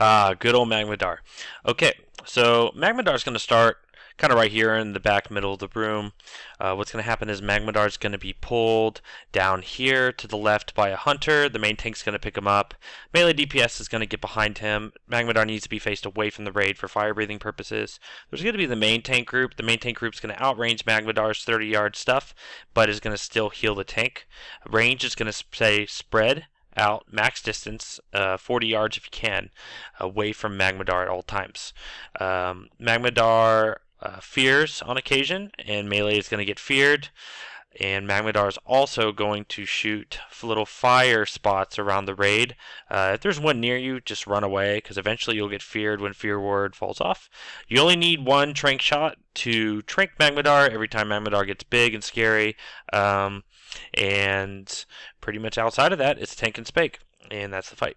Ah, good old Magmadar. Okay, so Magmadar's going to start kind of right here in the back middle of the room. What's going to happen is Magmadar's going to be pulled down here to the left by a hunter. The main tank's going to pick him up. Melee DPS is going to get behind him. Magmadar needs to be faced away from the raid for fire breathing purposes. There's going to be the main tank group. The main tank group's going to outrange Magmadar's 30-yard stuff, but is going to still heal the tank. Range is going to say spread out max distance, 40 yards if you can, away from Magmadar at all times. Magmadar fears on occasion, and melee is going to get feared. And Magmadar is also going to shoot little fire spots around the raid. If there's one near you, just run away, because eventually you'll get feared when Fear Ward falls off. You only need one trank shot to trank Magmadar every time Magmadar gets big and scary. And pretty much outside of that, it's tank and spake. And that's the fight.